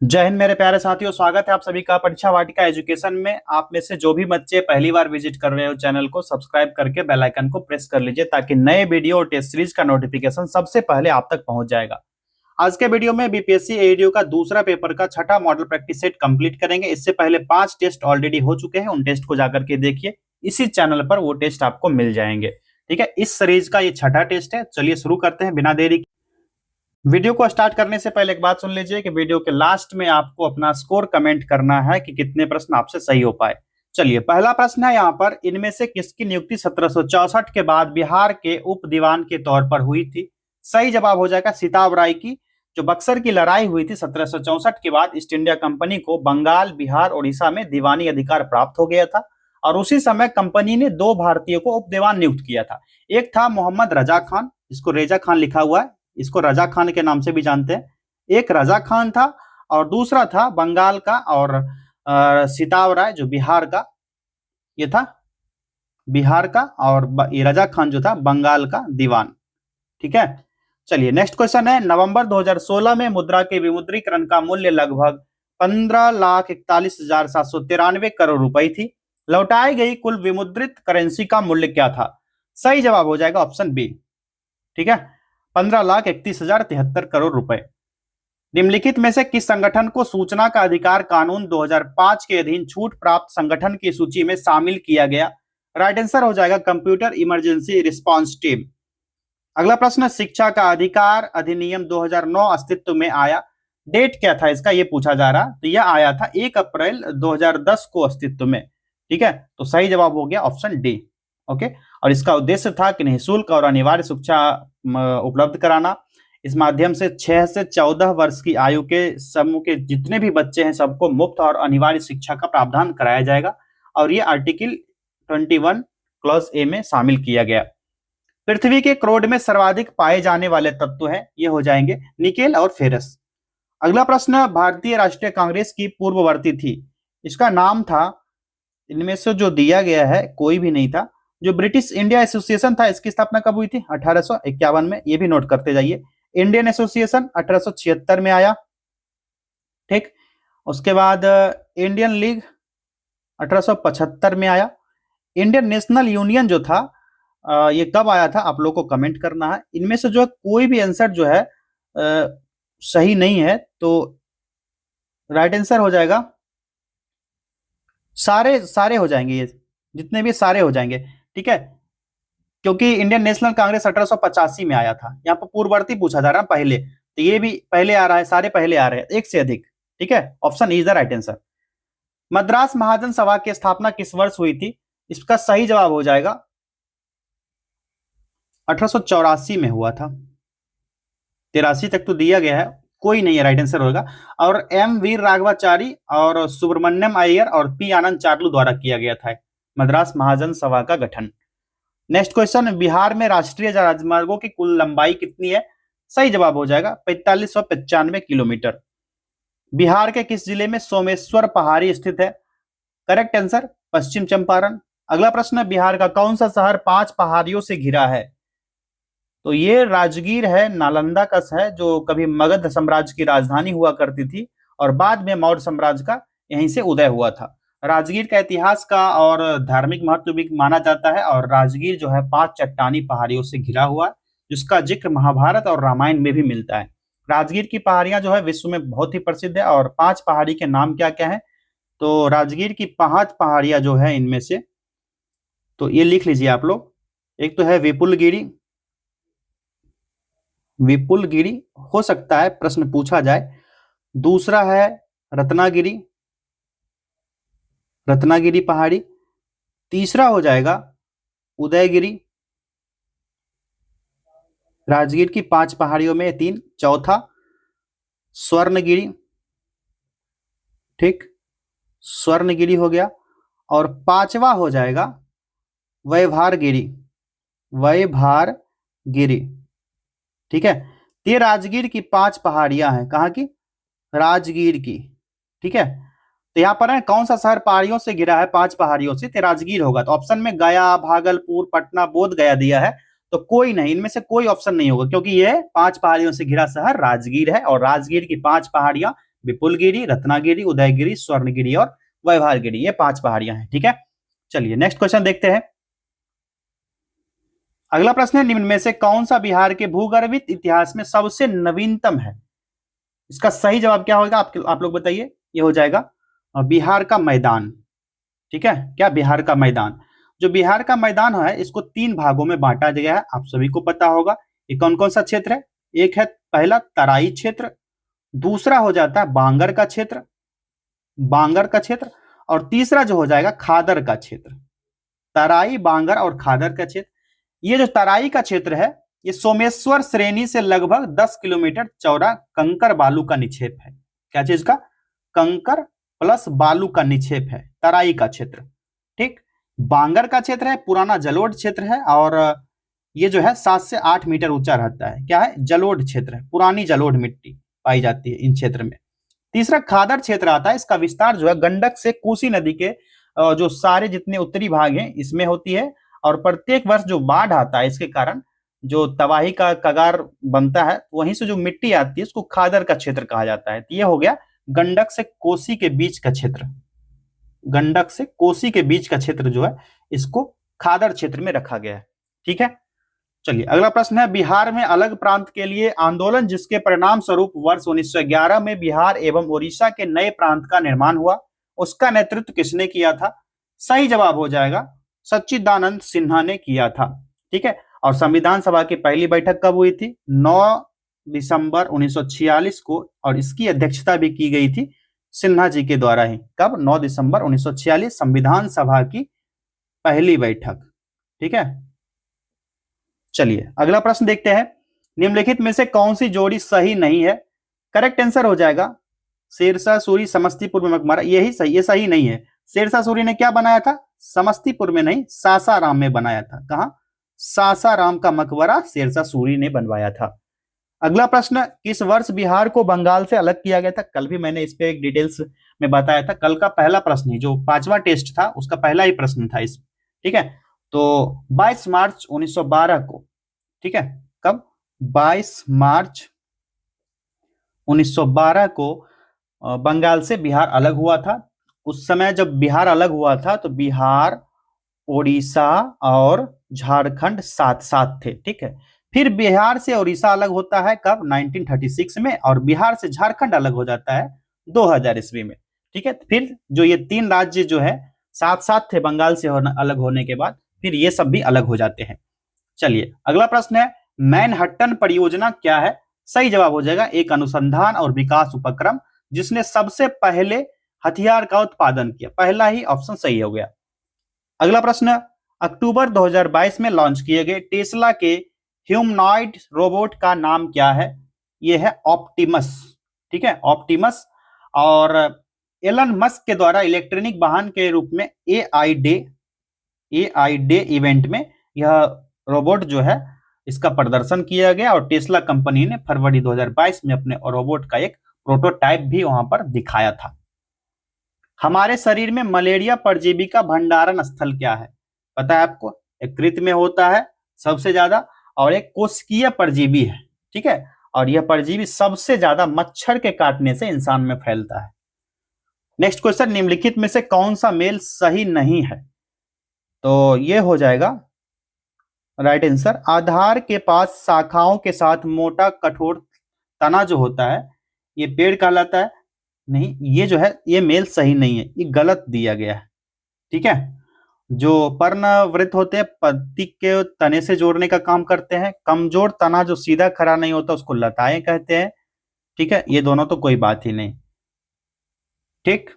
जय हिंद मेरे प्यारे साथियों, स्वागत है आप सभी का परीक्षा वाटिका एजुकेशन में। आप में से जो भी बच्चे पहली बार विजिट कर रहे हो चैनल को सब्सक्राइब करके बेल आइकन को प्रेस कर लीजिए ताकि नए वीडियो और टेस्ट सीरीज का नोटिफिकेशन सबसे पहले आप तक पहुंच जाएगा। आज के वीडियो में बीपीएससी एईडीओ का दूसरा पेपर का छठा मॉडल प्रैक्टिस सेट कंप्लीट करेंगे। इससे पहले 5 टेस्ट ऑलरेडी हो चुके हैं, उन टेस्ट को जाकर के देखिए। इसी चैनल पर वो टेस्ट आपको मिल जाएंगे। ठीक है, इस सीरीज का ये छठा टेस्ट है। चलिए शुरू करते हैं बिना देरी। वीडियो को स्टार्ट करने से पहले एक बात सुन लीजिए कि वीडियो के लास्ट में आपको अपना स्कोर कमेंट करना है कि कितने प्रश्न आपसे सही हो पाए। चलिए, पहला प्रश्न है यहाँ पर, इनमें से किसकी नियुक्ति 1764 के बाद बिहार के उप दीवान के तौर पर हुई थी? सही जवाब हो जाएगा सिताब राय की। जो बक्सर की लड़ाई हुई थी 1764 के बाद ईस्ट इंडिया कंपनी को बंगाल, बिहार, उड़ीसा में दीवानी अधिकार प्राप्त हो गया था और उसी समय कंपनी ने 2 भारतीयों को उप दीवान नियुक्त किया था। एक था मोहम्मद रजा खान, इसको रेजा खान लिखा हुआ है, इसको रजा खान के नाम से भी जानते हैं। एक रजा खान था और दूसरा था बंगाल का और सिताब राय जो बिहार का, ये था बिहार का, और ये रजा खान जो था बंगाल का दीवान। ठीक है, चलिए नेक्स्ट क्वेश्चन है, नवंबर 2016 में मुद्रा के विमुद्रीकरण का मूल्य लगभग 15,41,793 करोड़ रुपए थी। लौटाई गई कुल विमुद्रित करेंसी का मूल्य क्या था? सही जवाब हो जाएगा ऑप्शन बी। ठीक है, 15,31,073 करोड़ रुपए। निम्नलिखित में से किस संगठन को सूचना का अधिकार कानून 2005 के अधीन छूट प्राप्त संगठन की सूची में शामिल किया गया? राइट आंसर हो जाएगा कंप्यूटर इमरजेंसी रिस्पांस टीम। अगला प्रश्न, शिक्षा का अधिकार अधिनियम 2009 अस्तित्व में आया, डेट क्या था इसका ये पूछा जा रहा। तो यह आया था 1 अप्रैल 2010 को अस्तित्व में। ठीक है, तो सही जवाब हो गया ऑप्शन डी। ओके, और इसका उद्देश्य था कि निःशुल्क और अनिवार्य शिक्षा उपलब्ध कराना। इस माध्यम से 6 से 14 वर्ष की आयु के समूह के जितने भी बच्चे हैं सबको मुफ्त और अनिवार्य शिक्षा का प्रावधान कराया जाएगा और ये आर्टिकल 21 क्लॉज ए में शामिल किया गया। पृथ्वी के क्रोड में सर्वाधिक पाए जाने वाले तत्व हैं, ये हो जाएंगे निकेल और फेरस। अगला प्रश्न, भारतीय राष्ट्रीय कांग्रेस की पूर्ववर्ती थी, इसका नाम था, इनमें से जो दिया गया है कोई भी नहीं था। जो ब्रिटिश इंडिया एसोसिएशन था इसकी स्थापना कब हुई थी? 1851 में, ये भी नोट करते जाइए। इंडियन एसोसिएशन 1876 में आया। ठीक, उसके बाद इंडियन लीग 1875 में आया। इंडियन नेशनल यूनियन जो था ये कब आया था आप लोग को कमेंट करना है। इनमें से जो कोई भी आंसर जो है सही नहीं है, तो राइट आंसर हो जाएगा, सारे सारे हो जाएंगे, ये जितने भी सारे हो जाएंगे। ठीक है, क्योंकि इंडियन नेशनल कांग्रेस 1885 में आया था। यहाँ पर पूर्ववर्ती पूछा जा रहा है पहले, तो ये भी पहले आ रहा है, सारे पहले आ रहे हैं, एक से अधिक। ठीक है, option is the right answer. Madras Mahajan Sabha की स्थापना किस वर्ष हुई थी? इसका सही जवाब हो जाएगा 1884 में हुआ था। 83 तक तो दिया गया है, कोई नहीं है, राइट आंसर होगा। और एम वीर राघवाचारी और सुब्रमण्यम अय्यर और पी आनंद चार्लू द्वारा किया गया था मद्रास महाजन सभा का गठन। नेक्स्ट क्वेश्चन, बिहार में राष्ट्रीय राजमार्गों की कुल लंबाई कितनी है? सही जवाब हो जाएगा 4595 किलोमीटर। बिहार के किस जिले में सोमेश्वर पहाड़ी स्थित है? करेक्ट आंसर पश्चिम चंपारण। अगला प्रश्न, बिहार का कौन सा शहर 5 पहाड़ियों से घिरा है? तो ये राजगीर है, नालंदा का है, जो कभी मगध साम्राज्य की राजधानी हुआ करती थी और बाद में मौर्य साम्राज्य का यहीं से उदय हुआ था। राजगीर का इतिहास का और धार्मिक महत्व भी माना जाता है और राजगीर जो है 5 चट्टानी पहाड़ियों से घिरा हुआ है, जिसका जिक्र महाभारत और रामायण में भी मिलता है। राजगीर की पहाड़ियां जो है विश्व में बहुत ही प्रसिद्ध है। और 5 पहाड़ी के नाम क्या क्या है? तो राजगीर की 5 पहाड़ियां जो है इनमें से, तो ये लिख लीजिए आप लोग। एक तो है विपुलगिरी, विपुलगिरी हो सकता है प्रश्न पूछा जाए। दूसरा है रत्नागिरी, रत्नागिरी पहाड़ी। तीसरा हो जाएगा उदयगिरी, राजगीर की 5 पहाड़ियों में 3। चौथा स्वर्णगिरी, ठीक, स्वर्णगिरी हो गया। और 5वां हो जाएगा वैभारगिरी, वैभारगिरी। ठीक है, ये राजगीर की 5 पहाड़ियां हैं, कहाँ की? राजगीर की। ठीक है, तो यहाँ पर है कौन सा शहर पहाड़ियों से घिरा है 5 पहाड़ियों से? तो राजगीर होगा। तो ऑप्शन में गया, भागलपुर, पटना, बोध गया दिया है, तो कोई नहीं, इनमें से कोई ऑप्शन नहीं होगा क्योंकि ये 5 पहाड़ियों से घिरा शहर राजगीर है और राजगीर की 5 पहाड़ियां विपुलगिरी, रत्नागिरी, उदयगिरी, स्वर्णगिरी और वैभारगिरी, ये 5 पहाड़ियां हैं। ठीक है, चलिए नेक्स्ट क्वेश्चन देखते हैं। अगला प्रश्न है, निम्न में से कौन सा बिहार के भूगर्भित इतिहास में सबसे नवीनतम है? इसका सही जवाब क्या होगा, आप लोग बताइए। ये हो जाएगा बिहार का मैदान। ठीक है, क्या? बिहार का मैदान। जो बिहार का मैदान है इसको 3 भागों में बांटा गया है, आप सभी को पता होगा। ये कौन कौन सा क्षेत्र है? एक है पहला तराई क्षेत्र, दूसरा हो जाता है बांगर का क्षेत्र, और तीसरा जो हो जाएगा खादर का क्षेत्र। तराई, बांगर और खादर का क्षेत्र। ये जो तराई का क्षेत्र है ये सोमेश्वर श्रेणी से लगभग 10 किलोमीटर चौड़ा कंकर बालू का निक्षेप है। क्या चीज का? कंकर प्लस बालू का निक्षेप है तराई का क्षेत्र। ठीक, बांगर का क्षेत्र है पुराना जलोढ़ क्षेत्र है, और ये जो है 7 से 8 मीटर ऊंचा रहता है। क्या है? जलोढ़ क्षेत्र है, पुरानी जलोढ़ मिट्टी पाई जाती है इन क्षेत्र में। तीसरा खादर क्षेत्र आता है, इसका विस्तार जो है गंडक से कोसी नदी के जो सारे जितने उत्तरी भाग हैं इसमें होती है, और प्रत्येक वर्ष जो बाढ़ आता है इसके कारण जो तबाही का कगार बनता है, वहीं से जो मिट्टी आती है उसको खादर का क्षेत्र कहा जाता है। तो ये हो गया गंडक से कोसी के बीच का क्षेत्र। गंडक से कोसी के बीच का क्षेत्र जो है इसको खादर क्षेत्र में रखा गया है। ठीक है, चलिए अगला प्रश्न है, बिहार में अलग प्रांत के लिए आंदोलन जिसके परिणाम स्वरूप वर्ष 1911 में बिहार एवं उड़ीसा के नए प्रांत का निर्माण हुआ, उसका नेतृत्व किसने किया था? सही जवाब हो जाएगा सच्चिदानंद सिन्हा ने किया था। ठीक है, और संविधान सभा की पहली बैठक कब हुई थी? 9 दिसंबर 1946 को, और इसकी अध्यक्षता भी की गई थी सिन्हा जी के द्वारा ही। कब? 9 दिसंबर 1946, संविधान सभा की पहली बैठक। ठीक है, चलिए अगला प्रश्न देखते हैं, निम्नलिखित में से कौन सी जोड़ी सही नहीं है? करेक्ट आंसर हो जाएगा शेरशाह सूरी समस्तीपुर में मकबरा। यही सही, ये सही नहीं है। शेरशाह सूरी ने क्या बनाया था? समस्तीपुर में नहीं, सासाराम में बनाया था। कहा? सासाराम का मकबरा शेरशाह सूरी ने बनवाया था। अगला प्रश्न, किस वर्ष बिहार को बंगाल से अलग किया गया था? कल भी मैंने इस पे एक डिटेल्स में बताया था। कल का पहला प्रश्न ही, जो 5वां टेस्ट था उसका पहला ही प्रश्न था इस। ठीक है, तो 22 मार्च 1912 को। ठीक है, कब? 22 मार्च 1912 को बंगाल से बिहार अलग हुआ था। उस समय जब बिहार अलग हुआ था तो बिहार, ओडिशा और झारखंड साथ साथ थे। ठीक है, फिर बिहार से ओडिशा अलग होता है कब? 1936 में, और बिहार से झारखंड अलग हो जाता है 2000 ईस्वी में। ठीक है, फिर जो ये 3 राज्य जो है साथ साथ थे बंगाल से अलग होने के बाद, फिर ये सब भी अलग हो जाते हैं। चलिए अगला प्रश्न है, मैनहट्टन परियोजना क्या है? सही जवाब हो जाएगा एक अनुसंधान और विकास उपक्रम जिसने सबसे पहले हथियार का उत्पादन किया। पहला ही ऑप्शन सही हो गया। अगला प्रश्न, अक्टूबर 2022 में लॉन्च किए गए टेस्ला के ह्यूमनॉइड रोबोट का नाम क्या है? यह है ऑप्टिमस। ठीक है, ऑप्टिमस। और एलन मस्क के द्वारा इलेक्ट्रॉनिक वाहन के रूप में एआई डे इवेंट में यह रोबोट जो है इसका प्रदर्शन किया गया, और टेस्ला कंपनी ने फरवरी 2022 में अपने रोबोट का एक प्रोटोटाइप भी वहां पर दिखाया था। हमारे शरीर में मलेरिया परजीवी का भंडारण स्थल क्या है? पता है आपको? एक कृत में होता है सबसे ज्यादा, और एक कोशिकीय परजीवी है। ठीक है, और यह परजीवी सबसे ज्यादा मच्छर के काटने से इंसान में फैलता है। नेक्स्ट क्वेश्चन, निम्नलिखित में से कौन सा मेल सही नहीं है? तो यह हो जाएगा राइट आंसर, आधार के पास शाखाओं के साथ मोटा कठोर तना जो होता है ये पेड़ कहलाता है। नहीं, ये जो है ये मेल सही नहीं है, ये गलत दिया गया है। ठीक है, जो पर्णवृत्त होते हैं पत्ती के तने से जोड़ने का काम करते हैं। कमजोर तना जो सीधा खड़ा नहीं होता उसको लताएं कहते हैं। ठीक है, ये दोनों तो कोई बात ही नहीं। ठीक,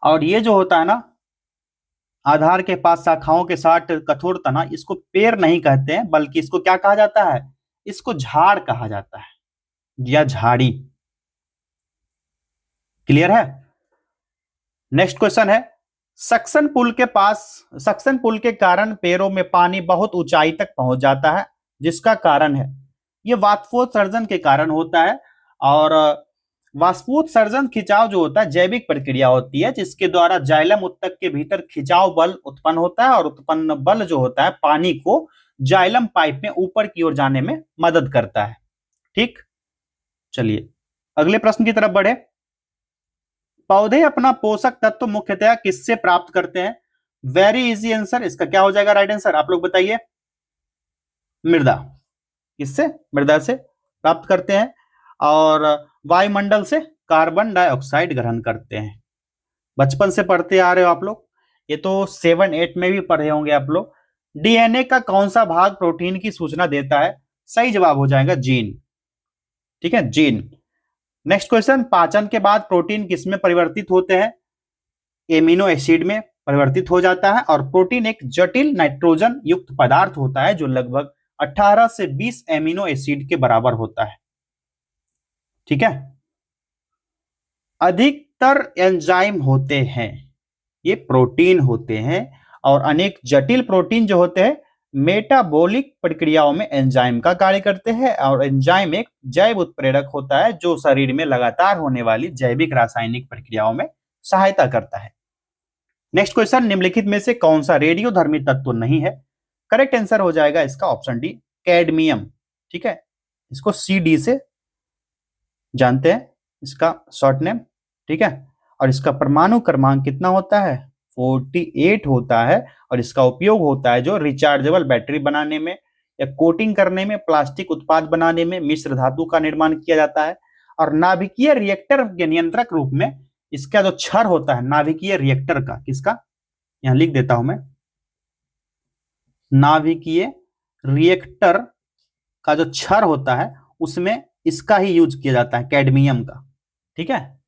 और ये जो होता है ना आधार के पास शाखाओं के साथ कठोर तना, इसको पेड़ नहीं कहते हैं, बल्कि इसको क्या कहा जाता है? इसको झाड़ कहा जाता है या झाड़ी। क्लियर है? नेक्स्ट क्वेश्चन है, सक्शन पुल के कारण पेड़ों में पानी बहुत ऊंचाई तक पहुंच जाता है, जिसका कारण है ये वाष्पोत्सर्जन के कारण होता है। और वाष्पोत्सर्जन खिंचाव जो होता है जैविक प्रक्रिया होती है जिसके द्वारा जाइलम उत्तक के भीतर खिंचाव बल उत्पन्न होता है, और उत्पन्न बल जो होता है पानी को जाइलम पाइप में ऊपर की ओर जाने में मदद करता है। ठीक, चलिए अगले प्रश्न की तरफ बढ़े। पौधे अपना पोषक तत्व मुख्यतः किससे प्राप्त करते हैं? वेरी इजी आंसर, इसका क्या हो जाएगा राइट आंसर, आप लोग बताइए। मृदा। किससे? मृदा से प्राप्त करते हैं। और वायुमंडल से कार्बन डाइऑक्साइड ग्रहण करते हैं। बचपन से पढ़ते आ रहे हो आप लोग, ये तो 7-8 में भी पढ़े होंगे आप लोग। डीएनए का कौन सा भाग प्रोटीन की सूचना देता है? सही जवाब हो जाएगा जीन। ठीक है, जीन। नेक्स्ट क्वेश्चन, पाचन के बाद प्रोटीन किसमें परिवर्तित होते हैं? एमिनो एसिड में परिवर्तित हो जाता है। और प्रोटीन एक जटिल नाइट्रोजन युक्त पदार्थ होता है जो लगभग 18 से 20 एमिनो एसिड के बराबर होता है। ठीक है, अधिकतर एंजाइम होते हैं ये प्रोटीन होते हैं, और अनेक जटिल प्रोटीन जो होते हैं मेटाबॉलिक प्रक्रियाओं में एंजाइम का कार्य करते हैं। और एंजाइम एक जैव उत्प्रेरक होता है जो शरीर में लगातार होने वाली जैविक रासायनिक प्रक्रियाओं में सहायता करता है। नेक्स्ट क्वेश्चन, निम्नलिखित में से कौन सा रेडियोधर्मी तत्व नहीं है? करेक्ट आंसर हो जाएगा इसका ऑप्शन डी, कैडमियम। ठीक है, इसको CD से जानते हैं, इसका शॉर्ट नेम। ठीक है, और इसका परमाणु क्रमांक कितना होता है? 48 होता है। और इसका उपयोग होता है जो रिचार्जेबल बैटरी बनाने में या कोटिंग करने में, प्लास्टिक उत्पाद बनाने में, मिश्र धातु का निर्माण किया जाता है। और नाभिकीय रिएक्टर के नियंत्रक रूप में इसका जो क्षर होता है नाभिकीय रिएक्टर का, किसका, यहां लिख देता हूं मैं, नाभिकीय रिएक्टर का जो क्षर होता है उसमें इसका ही यूज किया जाता है, कैडमियम का। ठीक है,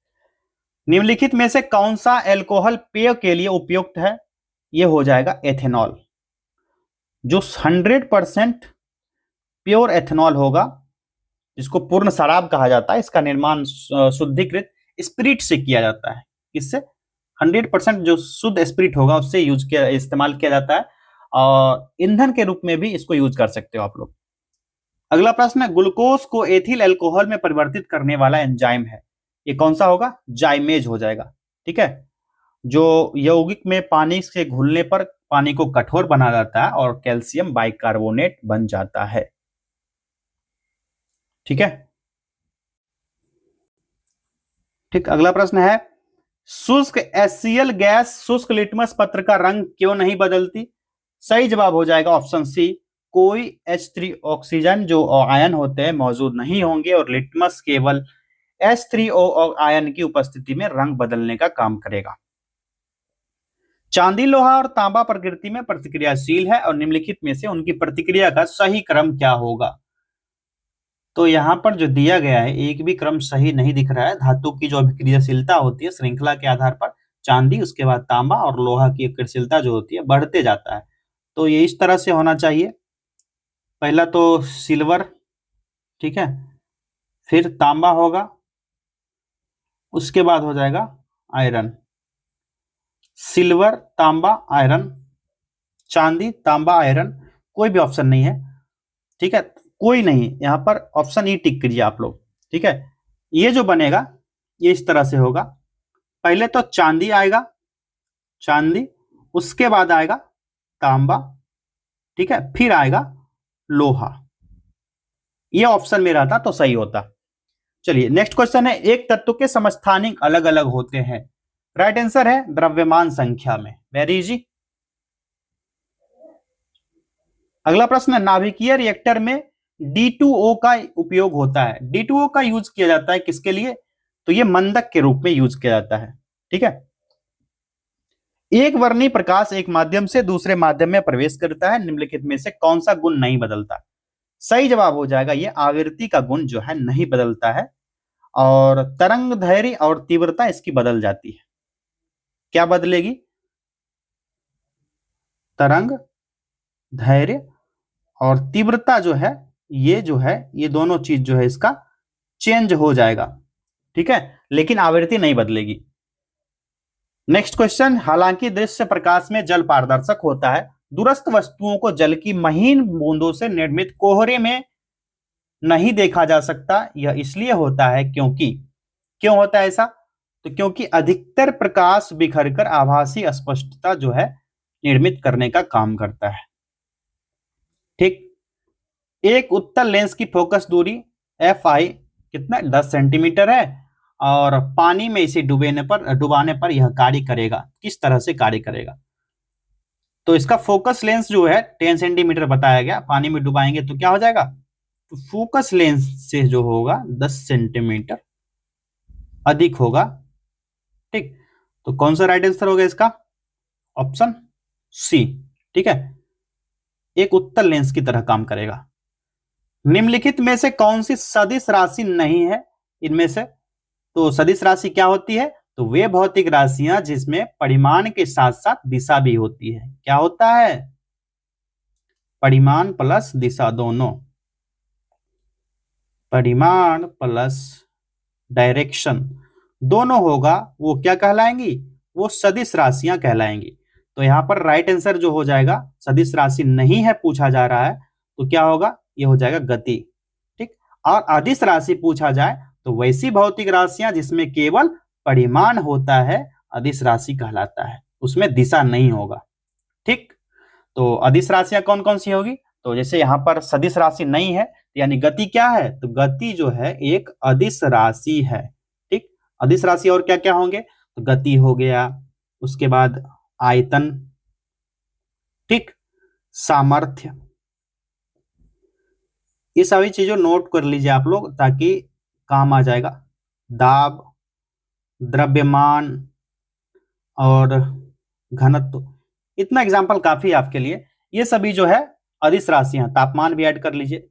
निम्नलिखित में से कौन सा एल्कोहल पेय के लिए उपयुक्त है? यह हो जाएगा एथेनॉल। जो 100% प्योर एथेनॉल होगा, जिसको पूर्ण शराब कहा जाता है, इसका निर्माण शुद्धिकृत स्पिरिट से किया जाता है। किससे? 100% जो शुद्ध स्पिरिट होगा उससे इस्तेमाल किया जाता है। और ईंधन के रूप में भी इसको यूज कर सकते हो आप लोग। अगला प्रश्न है, ग्लूकोज को एथिल अल्कोहल में परिवर्तित करने वाला एंजाइम है, ये कौन सा होगा? जाइमेज हो जाएगा। ठीक है, जो यौगिक में पानी से घुलने पर पानी को कठोर बना जाता है और कैल्शियम बाइकार्बोनेट बन जाता है। ठीक है, ठीक। अगला प्रश्न है, शुष्क HCl गैस शुष्क लिटमस पत्र का रंग क्यों नहीं बदलती? सही जवाब हो जाएगा ऑप्शन सी, कोई H3 ऑक्सीजन जो आयन होते हैं मौजूद नहीं होंगे और लिटमस केवल H3O आयन की उपस्थिति में रंग बदलने का काम करेगा। चांदी, लोहा और तांबा प्रकृति में प्रतिक्रियाशील है और निम्नलिखित में से उनकी प्रतिक्रिया का सही क्रम क्या होगा? तो यहाँ पर जो दिया गया है एक भी क्रम सही नहीं दिख रहा है। धातु की जो अभिक्रियाशीलता होती है श्रृंखला के आधार पर चांदी, उसके बाद तांबा और लोहा की क्रियाशीलता जो होती है बढ़ते जाता है। तो ये इस तरह से होना चाहिए, पहला तो सिल्वर, ठीक है, फिर तांबा होगा, उसके बाद हो जाएगा आयरन। सिल्वर, तांबा, आयरन, चांदी, तांबा, आयरन, कोई भी ऑप्शन नहीं है। ठीक है, कोई नहीं, यहां पर ऑप्शन ई टिक कीजिए आप लोग। ठीक है, ये जो बनेगा ये इस तरह से होगा, पहले तो चांदी आएगा, चांदी, उसके बाद आएगा तांबा, ठीक है, फिर आएगा लोहा। ये ऑप्शन में रहता तो सही होता। चलिए नेक्स्ट क्वेश्चन है, एक तत्व के समस्थानिक अलग अलग होते हैं। राइट आंसर है द्रव्यमान संख्या में। Very easy. अगला प्रश्न है, नाभिकीय रिएक्टर में D2O का उपयोग होता है। D2O का यूज किया जाता है किसके लिए? तो ये मंदक के रूप में यूज किया जाता है। ठीक है, एक वर्णी प्रकाश एक माध्यम से दूसरे माध्यम में प्रवेश करता है, निम्नलिखित में से कौन सा गुण नहीं बदलता? सही जवाब हो जाएगा ये आवृत्ति का गुण जो है नहीं बदलता है, और तरंग धैर्य और तीव्रता इसकी बदल जाती है। क्या बदलेगी? तरंग धैर्य और तीव्रता जो है ये दोनों चीज जो है इसका चेंज हो जाएगा। ठीक है, लेकिन आवृत्ति नहीं बदलेगी। नेक्स्ट क्वेश्चन, हालांकि दृश्य प्रकाश में जल पारदर्शक होता है, दूरस्थ वस्तुओं को जल की महीन बूंदों से निर्मित कोहरे में नहीं देखा जा सकता। यह इसलिए होता है क्योंकि, क्यों होता है ऐसा? तो क्योंकि अधिकतर प्रकाश बिखरकर आभासी अस्पष्टता जो है निर्मित करने का काम करता है। ठीक, एक उत्तल लेंस की फोकस दूरी fi कितना 10 सेंटीमीटर है, और पानी में इसे डुबाने पर यह कार्य करेगा। किस तरह से कार्य करेगा? तो इसका फोकस लेंस जो है 10 सेंटीमीटर बताया गया, पानी में डुबाएंगे तो क्या हो जाएगा? तो फोकस लेंस से जो होगा 10 सेंटीमीटर अधिक होगा। ठीक, तो कौन सा राइट आंसर होगा इसका? Option C. ठीक है, एक उत्तल लेंस की तरह काम करेगा। निम्नलिखित में से कौन सी सदिश राशि नहीं है इनमें से? तो सदिश राशि क्या होती है? तो वे भौतिक राशियां जिसमें परिमाण के साथ साथ दिशा भी होती है। क्या होता है? परिमाण प्लस दिशा दोनों, परिमाण प्लस डायरेक्शन दोनों होगा, वो क्या कहलाएंगी? वो सदिश राशियां कहलाएंगी। तो यहां पर राइट आंसर जो हो जाएगा, सदिश राशि नहीं है पूछा जा रहा है, तो क्या होगा? ये हो जाएगा गति। ठीक, और अदिश राशि पूछा जाए तो वैसी भौतिक राशियां जिसमें केवल परिमाण होता है अदिश राशि कहलाता है, उसमें दिशा नहीं होगा। ठीक, तो अदिश राशियां कौन कौन सी होगी? तो जैसे यहाँ पर सदिश राशि नहीं है, यानी गति क्या है? तो गति जो है एक अदिश राशि है। ठीक, अदिश राशि और क्या क्या होंगे? तो गति हो गया, उसके बाद आयतन, ठीक, सामर्थ्य, ये सभी चीजों नोट कर लीजिए आप लोग ताकि काम आ जाएगा। दाब, द्रव्यमान और घनत्व, इतना एग्जाम्पल काफी है आपके लिए। ये सभी जो है अदिश राशियां, तापमान भी ऐड कर लीजिए।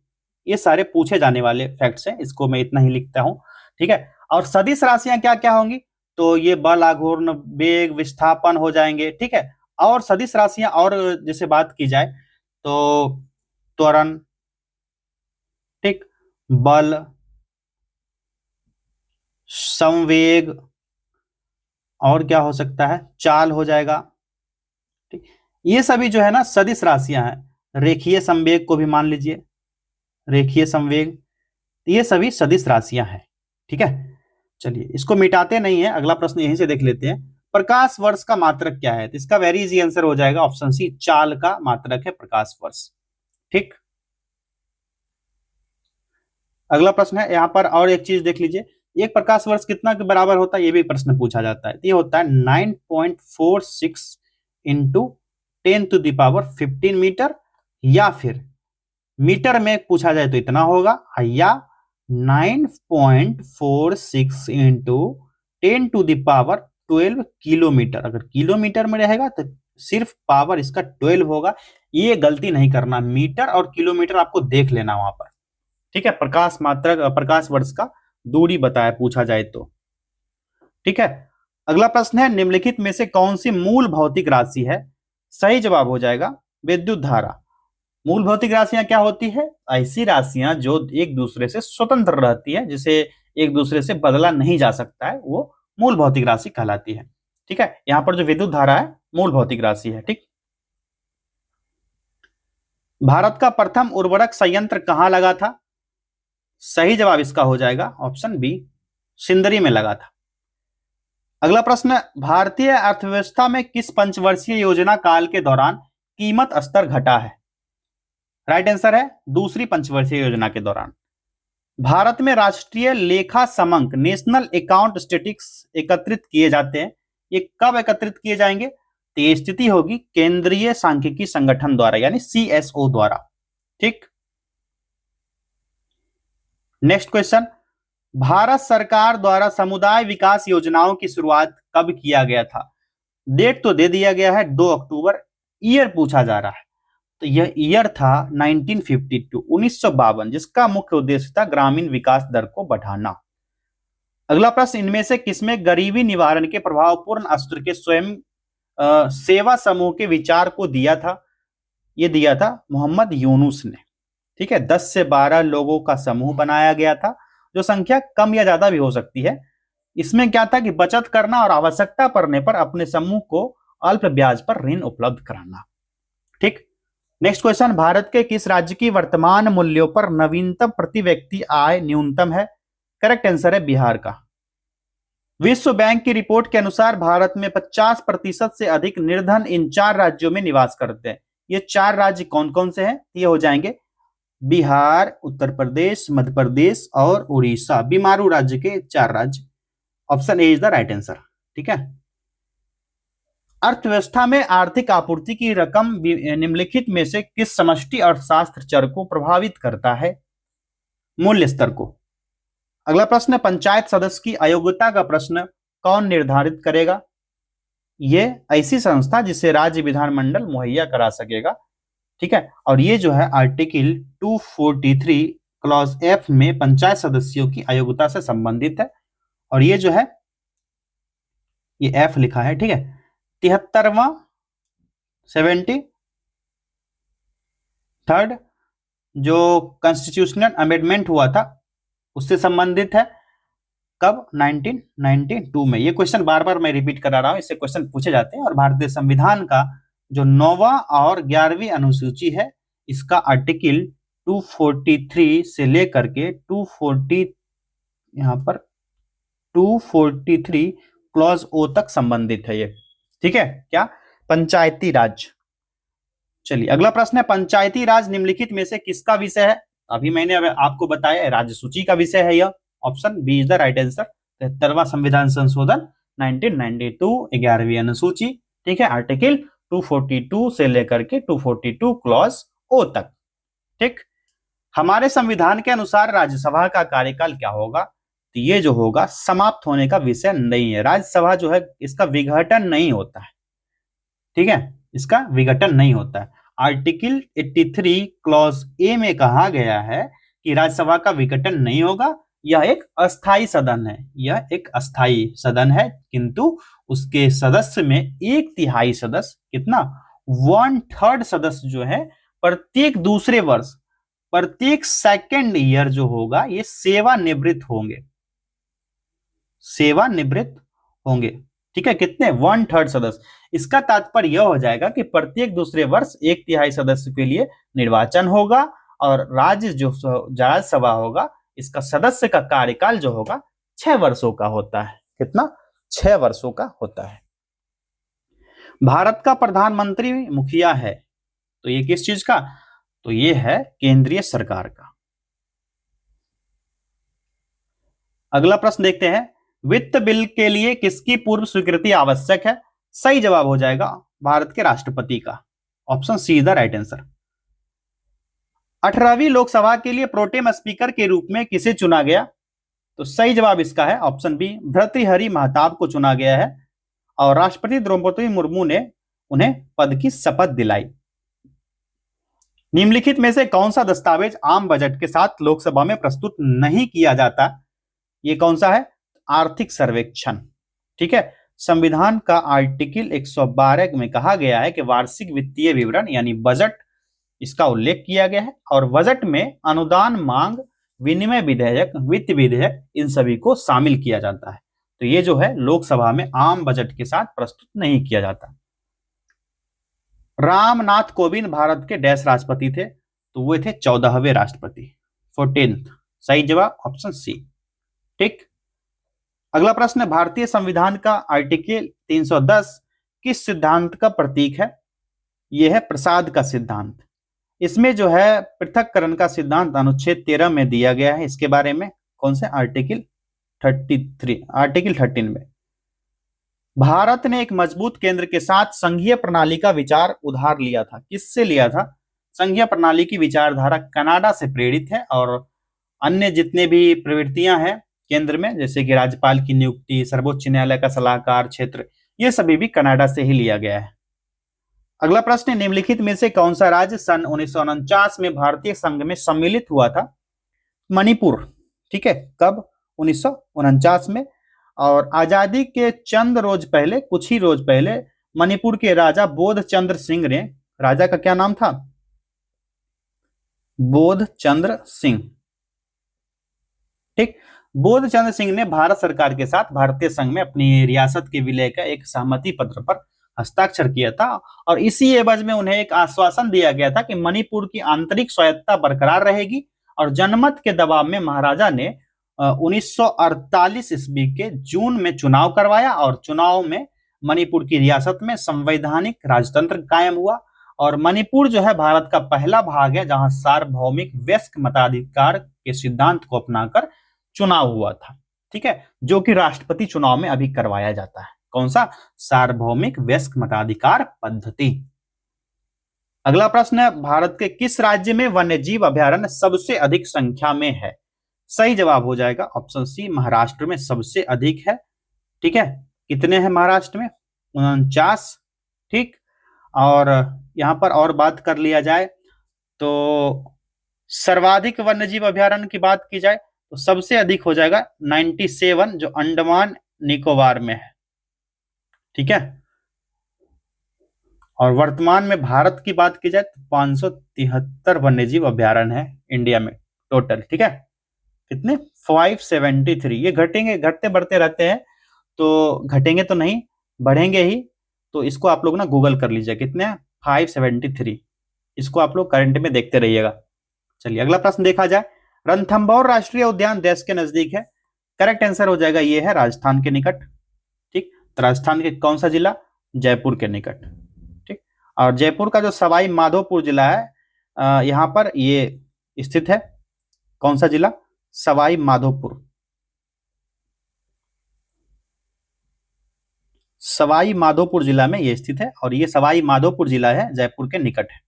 ये सारे पूछे जाने वाले फैक्ट्स हैं, इसको मैं इतना ही लिखता हूं। ठीक है, और सदिश राशियां क्या क्या होंगी? तो ये बल, आघूर्ण, वेग, विस्थापन हो जाएंगे। ठीक है, और सदिश राशियां और जैसे बात की जाए तो त्वरण, ठीक, बल, संवेग, और क्या हो सकता है? चाल हो जाएगा। ठीक, ये सभी जो है ना सदिश राशियां हैं। रेखीय संवेग को भी मान लीजिए, रेखीय संवेग, ये सभी सदिश राशियां हैं। ठीक है, चलिए इसको मिटाते नहीं है, अगला प्रश्न यहीं से देख लेते हैं। प्रकाश वर्ष का मात्रक क्या है? तो इसका वेरी इजी आंसर हो जाएगा ऑप्शन सी, चाल का मात्रक है प्रकाश वर्ष। ठीक, अगला प्रश्न है यहाँ पर, और एक चीज देख लीजिए, एक प्रकाश वर्ष कितना के बराबर होता है? ये भी प्रश्न पूछा जाता है। ये होता है 9.46 इंटू 10⁻15 मीटर, या फिर मीटर में पूछा जाए तो इतना होगा, या 9.46 इंटू 10⁻12 किलोमीटर। अगर किलोमीटर में रहेगा तो सिर्फ पावर इसका 12 होगा। ये गलती नहीं करना, मीटर और किलोमीटर आपको देख लेना वहां पर। ठीक है, प्रकाश मात्रक, प्रकाश वर्ष का दूरी बताया पूछा जाए तो। ठीक है, अगला प्रश्न है, निम्नलिखित में से कौन सी मूल भौतिक राशि है? सही जवाब हो जाएगा विद्युत धारा। मूल भौतिक राशियां क्या होती है? ऐसी राशियां जो एक दूसरे से स्वतंत्र रहती है, जिसे एक दूसरे से बदला नहीं जा सकता है, वो मूल भौतिक राशि कहलाती है। ठीक है, यहां पर जो विद्युत धारा है मूल भौतिक राशि है। ठीक, भारत का प्रथम उर्वरक संयंत्र कहां लगा था? सही जवाब इसका हो जाएगा ऑप्शन बी, सिंदरी में लगा था। अगला प्रश्न, भारतीय अर्थव्यवस्था में किस पंचवर्षीय योजना काल के दौरान कीमत स्तर घटा है? राइट आंसर है दूसरी पंचवर्षीय योजना के दौरान। भारत में राष्ट्रीय लेखा समंक, नेशनल अकाउंट स्टेटिक्स एकत्रित किए जाते हैं। ये कब एकत्रित किए जाएंगे? तो ये स्थिति होगी केंद्रीय सांख्यिकी संगठन द्वारा, यानी CSO द्वारा। ठीक, नेक्स्ट क्वेश्चन, भारत सरकार द्वारा समुदाय विकास योजनाओं की शुरुआत कब किया गया था? डेट तो दे दिया गया है 2 अक्टूबर, ईयर पूछा जा रहा है। तो यह ईयर था 1952, जिसका मुख्य उद्देश्य था ग्रामीण विकास दर को बढ़ाना। अगला प्रश्न, इनमें से किसमें गरीबी निवारण के प्रभावपूर्ण अस्त्र के स्वयं सेवा समूह के विचार को दिया था? यह दिया था मोहम्मद यूनुस ने। ठीक है, 10 से 12 लोगों का समूह बनाया गया था, जो संख्या कम या ज्यादा भी हो सकती है। इसमें क्या था कि बचत करना और आवश्यकता पड़ने पर अपने समूह को अल्प ब्याज पर ऋण उपलब्ध कराना। ठीक, नेक्स्ट क्वेश्चन, भारत के किस राज्य की वर्तमान मूल्यों पर नवीनतम प्रति व्यक्ति आय न्यूनतम है? करेक्ट आंसर है बिहार का। विश्व बैंक की रिपोर्ट के अनुसार भारत में 50% से अधिक निर्धन इन 4 राज्यों में निवास करते हैं। ये 4 राज्य कौन कौन से हैं? ये हो जाएंगे बिहार, उत्तर प्रदेश, मध्य प्रदेश और उड़ीसा, बीमारू राज्य के 4 राज्य। Option A is the right answer. ठीक है। अर्थव्यवस्था में आर्थिक आपूर्ति की रकम निम्नलिखित में से किस समष्टि अर्थशास्त्र चर को प्रभावित करता है? मूल्य स्तर को। अगला प्रश्न, पंचायत सदस्य की अयोग्यता का प्रश्न कौन निर्धारित करेगा? ये ऐसी संस्था जिसे राज्य विधानमंडल मुहैया करा सकेगा। ठीक है। और ये जो है आर्टिकल 243 क्लॉज एफ में पंचायत सदस्यों की अयोग्यता से संबंधित है। और ये जो है ये एफ लिखा है। ठीक है। 73वां 73rd जो कॉन्स्टिट्यूशनल अमेंडमेंट हुआ था उससे संबंधित है। कब? 1992 में। ये क्वेश्चन बार बार मैं रिपीट करा रहा हूं, इससे क्वेश्चन पूछे जाते हैं। और भारतीय संविधान का जो 9वां और 11वीं अनुसूची है, इसका आर्टिकल 243 से लेकर के 240 यहां पर 243 क्लॉज ओ तक संबंधित है ये। ठीक है। क्या? पंचायती राज। चलिए अगला प्रश्न है, पंचायती राज निम्नलिखित में से किसका विषय है? अभी मैंने आपको बताया राज्य सूची का विषय है यह। Option B is the right answer. 73वां संविधान संशोधन 1992, 11वीं अनुसूची। ठीक है। आर्टिकल 242 से लेकर के 242 क्लॉज ओ तक। ठीक। हमारे संविधान के अनुसार राज्यसभा का कार्यकाल क्या होगा? तो ये जो होगा समाप्त होने का विषय नहीं है। राज्यसभा जो है इसका विघटन नहीं होता है। ठीक है। इसका विघटन नहीं होता है। आर्टिकल 83 क्लॉज ए में कहा गया है कि राज्यसभा का विघटन नहीं होगा। यह एक अस्थाई सदन है। यह एक अस्थाई सदन है, किंतु उसके सदस्य में 1/3 सदस्य, कितना? 1/3 सदस्य जो है प्रत्येक दूसरे वर्ष, प्रत्येक सेकेंड ईयर जो होगा ये सेवानिवृत्त होंगे। सेवानिवृत्त होंगे। ठीक है। कितने? 1/3 सदस्य। इसका तात्पर्य यह हो जाएगा कि प्रत्येक दूसरे वर्ष 1/3 सदस्य के लिए निर्वाचन होगा और राज्य जो राज्यसभा होगा इसका सदस्य का कार्यकाल जो होगा 6 वर्षों का होता है। कितना? 6 वर्षों का होता है। भारत का प्रधानमंत्री मुखिया है, तो ये किस चीज का? तो ये है केंद्रीय सरकार का। अगला प्रश्न देखते हैं, वित्त बिल के लिए किसकी पूर्व स्वीकृति आवश्यक है? सही जवाब हो जाएगा भारत के राष्ट्रपति का। Option C is the right answer. 18वीं लोकसभा के लिए प्रोटेम स्पीकर के रूप में किसे चुना गया? तो सही जवाब इसका है ऑप्शन बी, भर्तृहरि महताब को चुना गया है। और राष्ट्रपति द्रौपदी मुर्मू ने उन्हें पद की शपथ दिलाई। निम्नलिखित में से कौन सा दस्तावेज आम बजट के साथ लोकसभा में प्रस्तुत नहीं किया जाता? ये कौन सा है? आर्थिक सर्वेक्षण। ठीक है। संविधान का आर्टिकल 112 में कहा गया है कि वार्षिक वित्तीय विवरण यानी बजट, इसका उल्लेख किया गया है। और बजट में अनुदान मांग, विनिमय विधेयक, वित्त विधेयक, इन सभी को शामिल किया जाता है। तो ये जो है लोकसभा में आम बजट के साथ प्रस्तुत नहीं किया जाता। रामनाथ कोविंद भारत के डैश राष्ट्रपति थे? तो वो थे 14वें राष्ट्रपति, 14th। सही जवाब ऑप्शन सी। ठीक। अगला प्रश्न, भारतीय संविधान का आर्टिकल 310 किस सिद्धांत का प्रतीक है? यह है प्रसाद का सिद्धांत। इसमें जो है पृथक्करण का सिद्धांत अनुच्छेद 13 में दिया गया है। इसके बारे में कौन से? आर्टिकल 13 में। भारत ने एक मजबूत केंद्र के साथ संघीय प्रणाली का विचार उधार लिया था। किससे लिया था? संघीय प्रणाली की विचारधारा कनाडा से प्रेरित है। और अन्य जितने भी प्रवृत्तियां हैं केंद्र में, जैसे कि राज्यपाल की नियुक्ति, सर्वोच्च न्यायालय का सलाहकार क्षेत्र, ये सभी भी कनाडा से ही लिया गया है। अगला प्रश्न, निम्नलिखित में से कौन सा राज्य सन 1949 में भारतीय संघ में सम्मिलित हुआ था? मणिपुर। ठीक है। कब? 1949 में। और आजादी के चंद रोज पहले, कुछ ही रोज पहले, मणिपुर के राजा बोध चंद्र सिंह ने, राजा का क्या नाम था? बोध चंद्र सिंह। ठीक। बोध चंद्र सिंह ने भारत सरकार के साथ भारतीय संघ में अपनी रियासत के विलय का एक सहमति पत्र पर हस्ताक्षर किया था। और इसी एवज में उन्हें एक आश्वासन दिया गया था कि मणिपुर की आंतरिक स्वायत्तता बरकरार रहेगी। और जनमत के दबाव में महाराजा ने 1948 ईस्वी के जून में चुनाव करवाया। और चुनाव में मणिपुर की रियासत में संवैधानिक राजतंत्र कायम हुआ। और मणिपुर जो है भारत का पहला भाग है जहां सार्वभौमिक वयस्क मताधिकार के सिद्धांत को अपनाकर चुनाव हुआ था। ठीक है, जो कि राष्ट्रपति चुनाव में अभी करवाया जाता है। कौन सा? सार्वभौमिक वयस्क मताधिकार पद्धति। अगला प्रश्न है, भारत के किस राज्य में वन्यजीव अभयारण्य सबसे अधिक संख्या में है? सही जवाब हो जाएगा ऑप्शन सी, महाराष्ट्र में सबसे अधिक है। ठीक है, कितने हैं महाराष्ट्र में? 49। ठीक, और यहां पर और बात कर लिया जाए तो सर्वाधिक वन्यजीव अभयारण्य की बात की जाए तो सबसे अधिक हो जाएगा 97, जो अंडमान निकोबार में है। ठीक है, और वर्तमान में भारत की बात की जाए तो 573 वन्यजीव अभयारण्य है इंडिया में टोटल। ठीक है, कितने? 573। ये घटेंगे, घटते बढ़ते रहते हैं, तो घटेंगे तो नहीं, बढ़ेंगे ही। तो इसको आप लोग ना गूगल कर लीजिए, कितने हैं? 573। इसको आप लोग करंट में देखते रहिएगा। चलिए अगला प्रश्न देखा जाए, रणथंभौर राष्ट्रीय उद्यान देश के नजदीक है। करेक्ट आंसर हो जाएगा, ये है राजस्थान के निकट। ठीक, तो राजस्थान के कौन सा जिला? जयपुर के निकट। ठीक, और जयपुर का जो सवाई माधोपुर जिला है, यहां पर ये स्थित है। कौन सा जिला? सवाई माधोपुर। सवाई माधोपुर जिला में ये स्थित है, और ये सवाई माधोपुर जिला है, जयपुर के निकट है।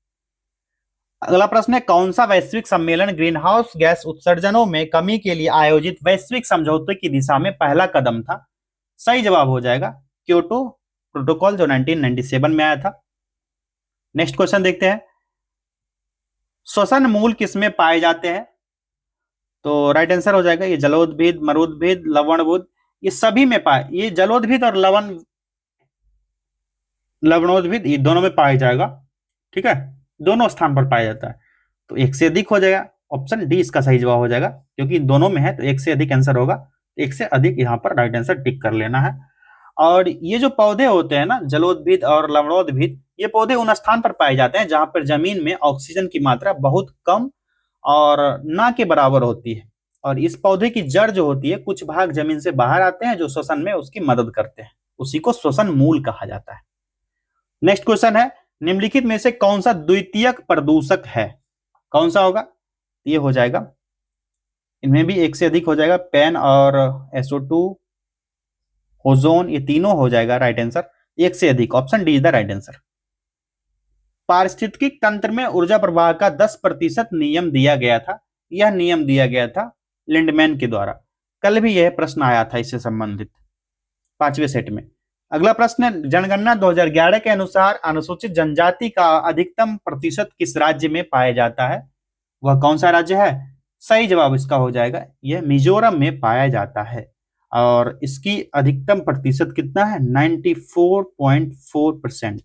अगला प्रश्न है, कौन सा वैश्विक सम्मेलन ग्रीन हाउस गैस उत्सर्जनों में कमी के लिए आयोजित वैश्विक समझौते की दिशा में पहला कदम था? सही जवाब हो जाएगा क्योटो प्रोटोकॉल, जो 1997 में आया था। नेक्स्ट क्वेश्चन देखते हैं, श्वसन मूल किसमें पाए जाते हैं? तो राइट आंसर हो जाएगा ये जलोद्भिद, मरुद्भिद, लवणभुद, ये सभी में पाए, ये जलोद्भिद और लवणोद्भिद, ये दोनों में पाया जाएगा। ठीक है, दोनों स्थान पर पाया जाता है। तो एक से अधिक हो जाएगा, ऑप्शन डी इसका सही जवाब हो जाएगा, क्योंकि दोनों में है तो एक से अधिक आंसर होगा। एक से अधिक यहाँ पर राइट आंसर टिक कर लेना है। और ये जो पौधे होते हैं ना, जलोद्भिद और लवणोद्भिद, ये पौधे उन स्थान पर पाए जाते हैं जहां पर जमीन में ऑक्सीजन की मात्रा बहुत कम और ना के बराबर होती है। और इस पौधे की जड़ जो होती है, कुछ भाग जमीन से बाहर आते हैं जो श्वसन में उसकी मदद करते हैं, उसी को श्वसन मूल कहा जाता है। नेक्स्ट क्वेश्चन है, निम्नलिखित में से कौन सा द्वितीयक प्रदूषक है? कौन सा होगा? ये हो जाएगा, इनमें भी एक से अधिक हो जाएगा, पेन और SO2, ओजोन, ये तीनों हो जाएगा राइट आंसर। एक से अधिक, option D is the right answer. पारिस्थितिक तंत्र में ऊर्जा प्रवाह का 10% नियम दिया गया था। यह नियम दिया गया था लिंडमैन के द्वारा। कल भी यह प्रश्न आया था इससे संबंधित 5वें सेट में। अगला प्रश्न है, जनगणना 2011 के अनुसार अनुसूचित जनजाति का अधिकतम प्रतिशत किस राज्य में पाया जाता है? वह कौन सा राज्य है? सही जवाब इसका हो जाएगा, यह मिजोरम में पाया जाता है, और इसकी अधिकतम प्रतिशत कितना है? 94.4%।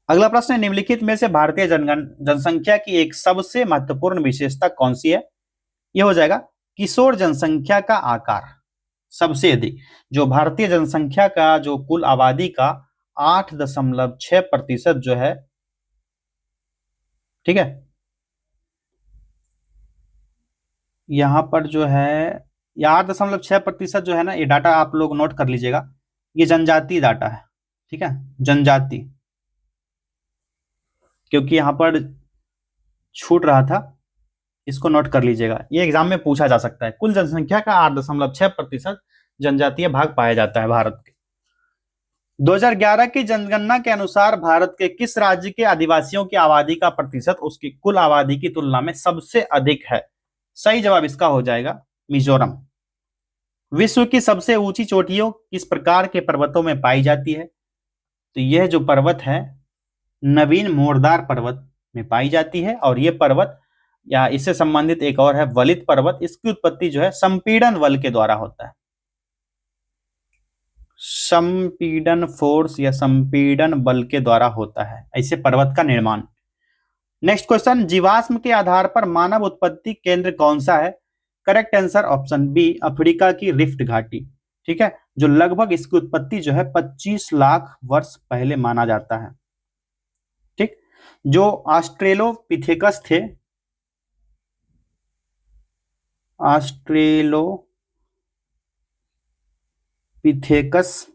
अगला प्रश्न है, निम्नलिखित में से भारतीय जनसंख्या की एक सबसे महत्वपूर्ण विशेषता कौन सी है? यह हो जाएगा किशोर जनसंख्या का आकार सबसे अधिक। जो भारतीय जनसंख्या का जो कुल आबादी का 8.6% जो है, ठीक है, यहां पर जो है ये 8.6% जो है ना, ये डाटा आप लोग नोट कर लीजिएगा, ये जनजाति डाटा है। ठीक है, जनजाति, क्योंकि यहां पर छूट रहा था, इसको नोट कर लीजिएगा, ये एग्जाम में पूछा जा सकता है। कुल जनसंख्या का 8.6% जनजातीय भाग पाया जाता है भारत के। 2011 की जनगणना के अनुसार भारत के किस राज्य के आदिवासियों की आबादी का प्रतिशत उसकी कुल आबादी की तुलना में सबसे अधिक है? सही जवाब इसका हो जाएगा मिजोरम। विश्व की सबसे ऊंची चोटियों किस प्रकार के पर्वतों में पाई जाती है? तो यह जो पर्वत है, नवीन मोरदार पर्वत में पाई जाती है, और यह पर्वत या इससे संबंधित एक और है वलित पर्वत, इसकी उत्पत्ति जो है संपीड़न बल के द्वारा होता है। संपीड़न फोर्स या संपीड़न बल के द्वारा होता है ऐसे पर्वत का निर्माण। नेक्स्ट क्वेश्चन, जीवाश्म के आधार पर मानव उत्पत्ति केंद्र कौन सा है? Correct answer option B, Africa की रिफ्ट घाटी। ठीक है, जो लगभग इसकी उत्पत्ति जो है 25 लाख वर्ष पहले माना जाता है। ठीक, जो ऑस्ट्रेलोपिथेकस थे, ऑस्ट्रेलोपिथेकस,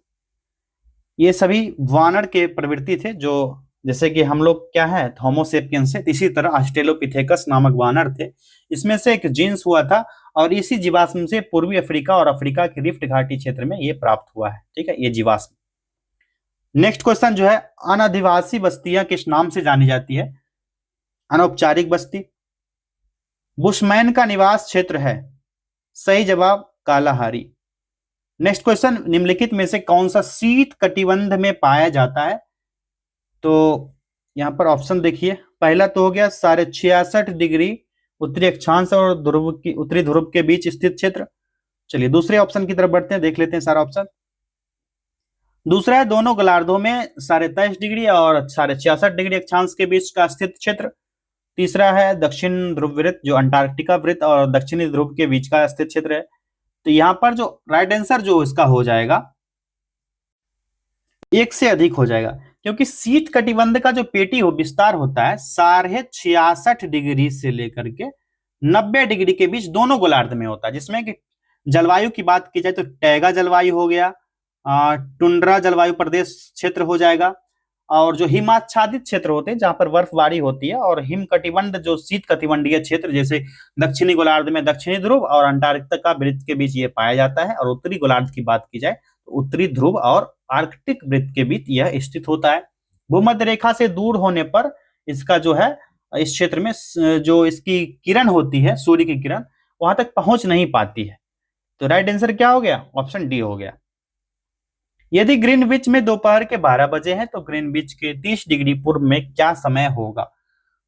ये सभी वानर के प्रवृत्ति थे जो जैसे कि हम लोग क्या है होमोसेपियंस है, इसी तरह ऑस्ट्रेलोपिथेकस नामक वानर थे, इसमें से एक जीन्स हुआ था और इसी जीवाश्म से पूर्वी अफ्रीका और अफ्रीका की रिफ्ट घाटी क्षेत्र में ये प्राप्त हुआ है। ठीक है, ये जीवाश्म। नेक्स्ट क्वेश्चन जो है, अनादिवासी बस्तियां किस नाम से जानी जाती है? अनौपचारिक बस्ती, बुशमैन का निवास क्षेत्र है। सही जवाब कालाहारी। नेक्स्ट क्वेश्चन, निम्नलिखित में से कौन सा शीत कटिबंध में पाया जाता है? तो यहां पर ऑप्शन देखिए, पहला तो हो गया 66.5 डिग्री उत्तरी अक्षांश और उत्तरी ध्रुव के बीच स्थित क्षेत्र। चलिए दूसरे ऑप्शन की तरफ बढ़ते हैं, देख लेते हैं सारा ऑप्शन। दूसरा है दोनों गोलार्धों में 23.5 डिग्री और 66.5 डिग्री अक्षांश के बीच का स्थित क्षेत्र। तीसरा है दक्षिण ध्रुव वृत्त, जो अंटार्कटिका वृत्त और दक्षिणी ध्रुव के बीच का स्थित क्षेत्र है। तो यहाँ पर जो राइट आंसर जो इसका हो जाएगा, एक से अधिक हो जाएगा, क्योंकि शीत कटिबंध का जो पेटी हो विस्तार होता है 66.5 डिग्री से लेकर के 90 डिग्री के बीच दोनों गोलार्ध में होता है, जिसमें कि जलवायु की बात की जाए तो टैगा जलवायु हो गया, टुंड्रा जलवायु प्रदेश क्षेत्र हो जाएगा, और जो हिमाच्छादित क्षेत्र होते हैं जहां पर बर्फबारी होती है, और हिम कटिबंध जो शीत कटिबंधीय क्षेत्र जैसे दक्षिणी गोलार्ध में दक्षिणी ध्रुव और अंटार्कटिका वृत्त के बीच ये पाया जाता है, और उत्तरी गोलार्ध की बात की जाए तो उत्तरी ध्रुव और आर्कटिक वृत्त के बीच यह स्थित होता है। भूमध्य रेखा से दूर होने पर इसका जो है इस क्षेत्र में जो इसकी किरण होती है, सूर्य की किरण वहां तक पहुंच नहीं पाती है। तो राइट आंसर क्या हो गया? ऑप्शन डी हो गया। यदि ग्रीनविच में दोपहर के 12 बजे हैं तो ग्रीनविच के 30 डिग्री पूर्व में क्या समय होगा?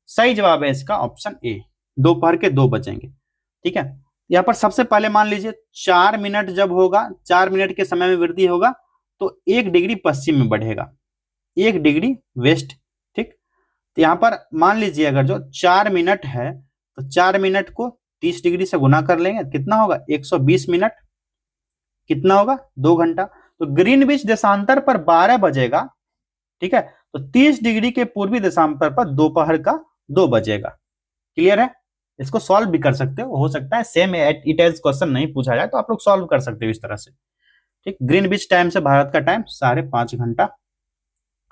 सही जवाब है इसका ऑप्शन ए, दोपहर के 2 बजेंगे। ठीक है, यहां पर सबसे पहले मान लीजिए 4 मिनट जब होगा, 4 मिनट के समय में वृद्धि होगा तो 1 डिग्री पश्चिम में बढ़ेगा, 1 डिग्री वेस्ट। ठीक, तो यहां पर मान लीजिए अगर जो 4 मिनट है तो 4 मिनट को 30 डिग्री से गुना कर लेंगे, कितना होगा? 120 मिनट। कितना होगा? 2 घंटा। तो ग्रीनविच देशांतर पर 12 बजेगा। ठीक है, तो 30 डिग्री के पूर्वी देशांतर पर दोपहर का 2 बजेगा। क्लियर है? इसको सॉल्व भी कर सकते हो सकता है सेम इट एज क्वेश्चन नहीं पूछा जाए तो आप लोग सॉल्व कर सकते हो इस तरह से। ठीक, ग्रीनविच टाइम से भारत का टाइम 5.5 घंटा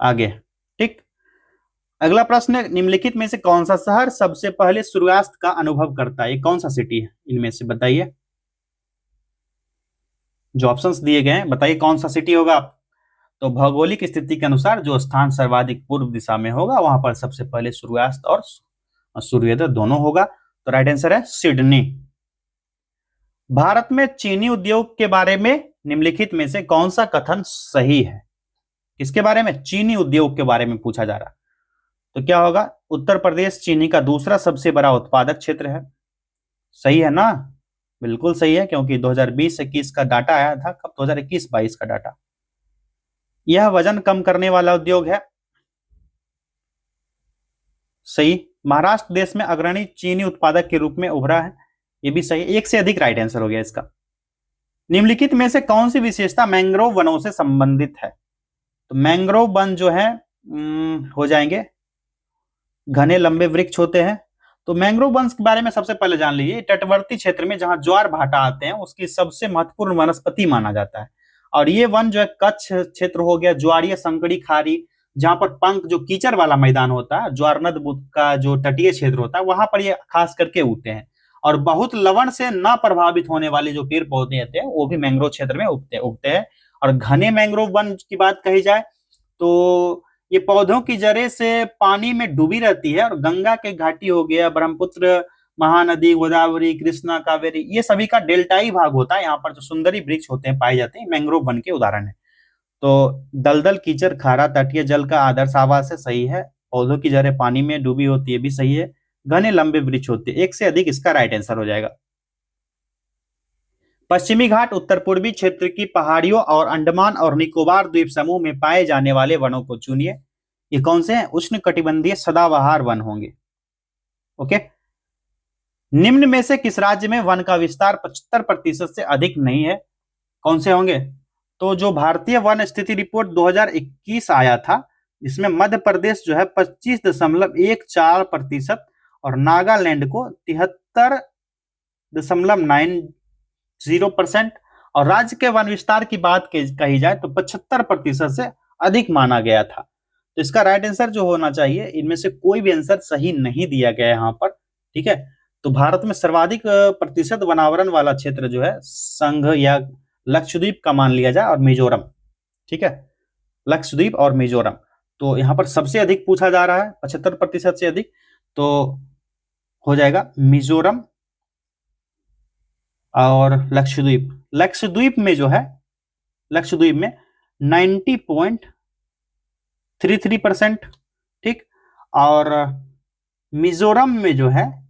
आगे। ठीक, अगला प्रश्न, निम्नलिखित में से कौन सा शहर सबसे पहले सूर्यास्त का अनुभव करता है? ये कौन सा सिटी है इनमें से बताइए, जो ऑप्शंस दिए गए हैं बताइए कौन सा सिटी होगा। तो भौगोलिक स्थिति के अनुसार जो स्थान सर्वाधिक पूर्व दिशा में होगा वहां पर सबसे पहले सूर्यास्त और सूर्योदय दोनों होगा। तो राइट आंसर है सिडनी। भारत में चीनी उद्योग के बारे में निम्नलिखित में से कौन सा कथन सही है? किसके बारे में? चीनी उद्योग के बारे में पूछा जा रहा। तो क्या होगा? उत्तर प्रदेश चीनी का दूसरा सबसे बड़ा उत्पादक क्षेत्र है। सही है ना? बिल्कुल सही है, क्योंकि 2020-21 का डाटा आया था। कब? 2021-22 का डाटा। यह वजन कम करने वाला उद्योग है। सही। महाराष्ट्र देश में अग्रणी चीनी उत्पादक के रूप में उभरा है। ये भी सही, एक से अधिक राइट आंसर हो गया इसका। निम्नलिखित में से कौन सी विशेषता मैंग्रोव वनों से संबंधित है? तो मैंग्रोव वन जो है हो जाएंगे घने लंबे वृक्ष होते हैं। तो मैंग्रोव वन के बारे में सबसे पहले जान लीजिए, तटवर्ती क्षेत्र में जहां ज्वार भाटा आते हैं उसकी सबसे महत्वपूर्ण वनस्पति माना जाता है। और ये वन जो है कच्छ क्षेत्र हो गया, ज्वारीय संकड़ी खारी, जहां पर पंख जो कीचड़ वाला मैदान होता है, ज्वारनद बुद्ध का जो तटीय क्षेत्र होता है वहां पर ये खास करके उगते हैं। और बहुत लवण से न प्रभावित होने वाले जो पेड़ पौधे होते हैं वो भी मैंग्रोव क्षेत्र में उगते हैं। और घने मैंग्रोव वन की बात कही जाए तो ये पौधों की जड़ें से पानी में डूबी रहती है, और गंगा के घाटी हो गया, ब्रह्मपुत्र, महानदी, गोदावरी, कृष्णा, कावेरी, ये सभी का डेल्टाई भाग होता है। यहाँ पर जो सुंदरी वृक्ष होते हैं पाए जाते हैं मैंग्रोव वन के उदाहरण है। तो दलदल, कीचड़, खारा तटीय जल का आदर्श आवास है। सही है। पौधों की जड़ें पानी में डूबी होती है, भी सही है। घने लंबे वृक्ष होते हैं, एक से अधिक इसका राइट आंसर हो जाएगा। पश्चिमी घाट उत्तर पूर्वी क्षेत्र की पहाड़ियों और अंडमान और निकोबार द्वीप समूह में पाए जाने वाले वनों को चुनिए। ये कौन से हैं? उष्ण कटिबंधीय सदाबहार वन होंगे। ओके, निम्न में से किस राज्य में वन का विस्तार 75% से अधिक नहीं है? कौन से होंगे? तो जो भारतीय वन स्थिति रिपोर्ट 2021 आया था, इसमें मध्य प्रदेश जो है 25.14% और नागालैंड को 73.90%, और राज्य के वन विस्तार की बात कही जाए तो 75% से अधिक माना गया था। तो इसका राइट आंसर जो होना चाहिए, इनमें से कोई भी आंसर सही नहीं दिया गया है यहाँ पर, ठीक है। तो भारत में सर्वाधिक प्रतिशत वनावरण वाला क्षेत्र जो है संघ या लक्षद्वीप का मान लिया जाए, और मिजोरम, ठीक है, लक्षद्वीप और मिजोरम। तो यहाँ पर सबसे अधिक पूछा जा रहा है, 75% से अधिक, तो हो जाएगा मिजोरम और लक्षद्वीप। लक्षद्वीप में जो है, लक्षद्वीप में 90.33%, ठीक। और मिजोरम में जो है,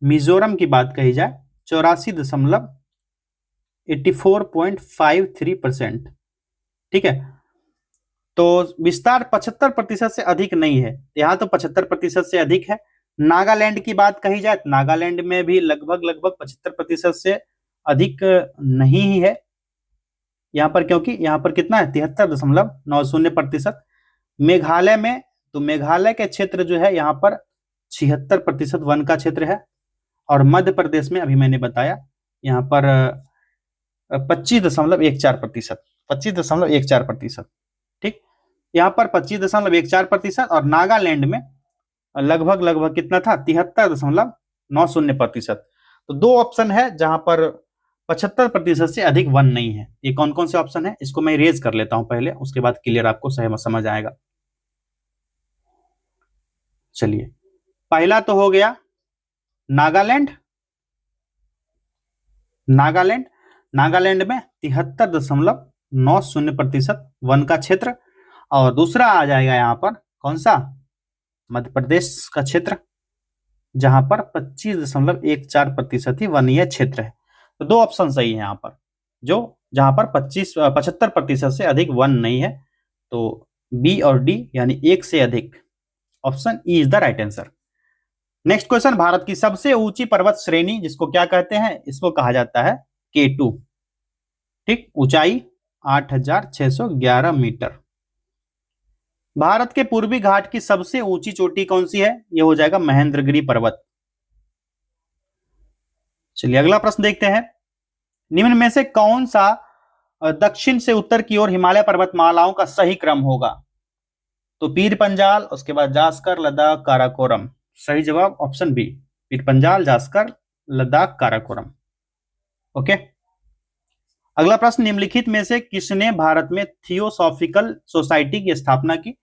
मिजोरम की बात कही जाए 84.53%, ठीक है। तो विस्तार 75% से अधिक नहीं है, यहां तो 75% से अधिक है। नागालैंड की बात कही जाए तो नागालैंड में भी लगभग 75% से अधिक नहीं ही है यहां पर, क्योंकि यहां पर कितना है, 73.90%। मेघालय में, तो मेघालय के क्षेत्र जो है यहाँ पर 76% वन का क्षेत्र है। और मध्य प्रदेश में अभी मैंने बताया यहाँ पर 25.14%, 25.14%, ठीक। यहाँ पर 25.14%, और नागालैंड में लगभग कितना था, 73.90%। तो दो ऑप्शन है जहां पर 75% से अधिक वन नहीं है। ये कौन कौन से ऑप्शन है, इसको मैं इरेज कर लेता हूं पहले, उसके बाद क्लियर आपको समझ आएगा। चलिए, पहला तो हो गया नागालैंड। नागालैंड नागालैंड में 73.90% वन का क्षेत्र। और दूसरा आ जाएगा यहाँ पर कौन सा, मध्य प्रदेश का क्षेत्र, जहां पर 25.14% ही वनीय क्षेत्र है। तो दो ऑप्शन सही है यहाँ पर, जो जहां पर 75% से अधिक वन नहीं है। तो बी और डी यानी एक से अधिक, option E is the right answer. Next question, Bharat की सबसे ऊंची पर्वत श्रेणी जिसको क्या कहते हैं, इसको कहा जाता है K2, ठीक। ऊंचाई 8,611 मीटर। भारत के पूर्वी घाट की सबसे ऊंची चोटी कौन सी है, यह हो जाएगा महेंद्रगिरी पर्वत। चलिए अगला प्रश्न देखते हैं, निम्न में से कौन सा दक्षिण से उत्तर की ओर हिमालय पर्वतमालाओं का सही क्रम होगा। तो पीर पंजाल, उसके बाद जास्कर, लद्दाख, काराकोरम। सही जवाब option B, Pir Panjal, Zanskar, Ladakh, Karakoram. Okay. अगला प्रश्न, निम्नलिखित में से किसने भारत में थियोसॉफिकल सोसाइटी की स्थापना की।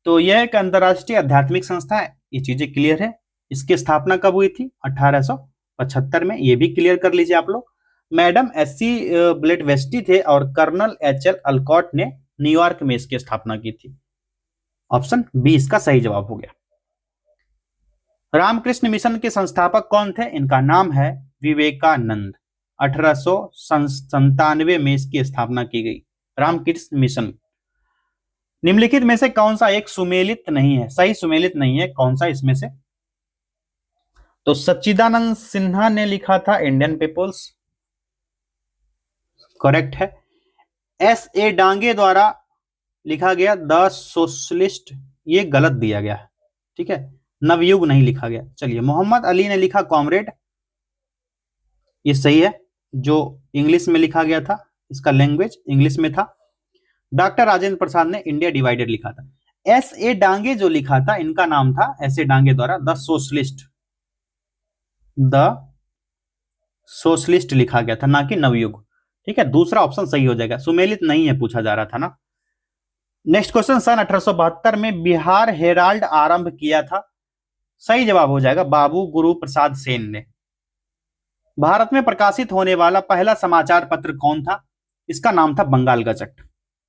तो यह एक अंतरराष्ट्रीय आध्यात्मिक संस्था है, ये चीजें क्लियर है। इसकी स्थापना कब हुई थी, 1875 में, ये भी क्लियर कर लीजिए आप लोग। मैडम एससी ब्लेटवेस्टी थे और कर्नल एचएल अल्कॉट ने न्यूयॉर्क में इसकी स्थापना की थी। ऑप्शन बी इसका सही जवाब हो गया। रामकृष्ण मिशन के संस्थापक कौन थे, इनका नाम है विवेकानंद। 1897 में इसकी स्थापना की गई, रामकृष्ण मिशन। निम्नलिखित में से कौन सा एक सुमेलित नहीं है, सही सुमेलित नहीं है, कौन सा इसमें से। तो सच्चिदानंद सिन्हा ने लिखा था इंडियन पीपुल्स, करेक्ट है। एस ए डांगे द्वारा लिखा गया द सोशलिस्ट, ये गलत दिया गया है, ठीक है, नवयुग नहीं लिखा गया। चलिए, मोहम्मद अली ने लिखा कॉमरेड, ये सही है, जो इंग्लिश में लिखा गया था, इसका लैंग्वेज इंग्लिश में था। डॉक्टर राजेंद्र प्रसाद ने इंडिया डिवाइडेड लिखा था। एस ए डांगे जो लिखा था, इनका नाम था एस ए डांगे द्वारा द सोशलिस्ट, द सोशलिस्ट लिखा गया था, ना कि नवयुग, ठीक है। दूसरा ऑप्शन सही हो जाएगा, सुमेलित नहीं है पूछा जा रहा था ना। नेक्स्ट क्वेश्चन, सन 1872 में बिहार हेराल्ड आरंभ किया था। सही जवाब हो जाएगा बाबू गुरु प्रसाद सेन ने। भारत में प्रकाशित होने वाला पहला समाचार पत्र कौन था, इसका नाम था बंगाल गजट।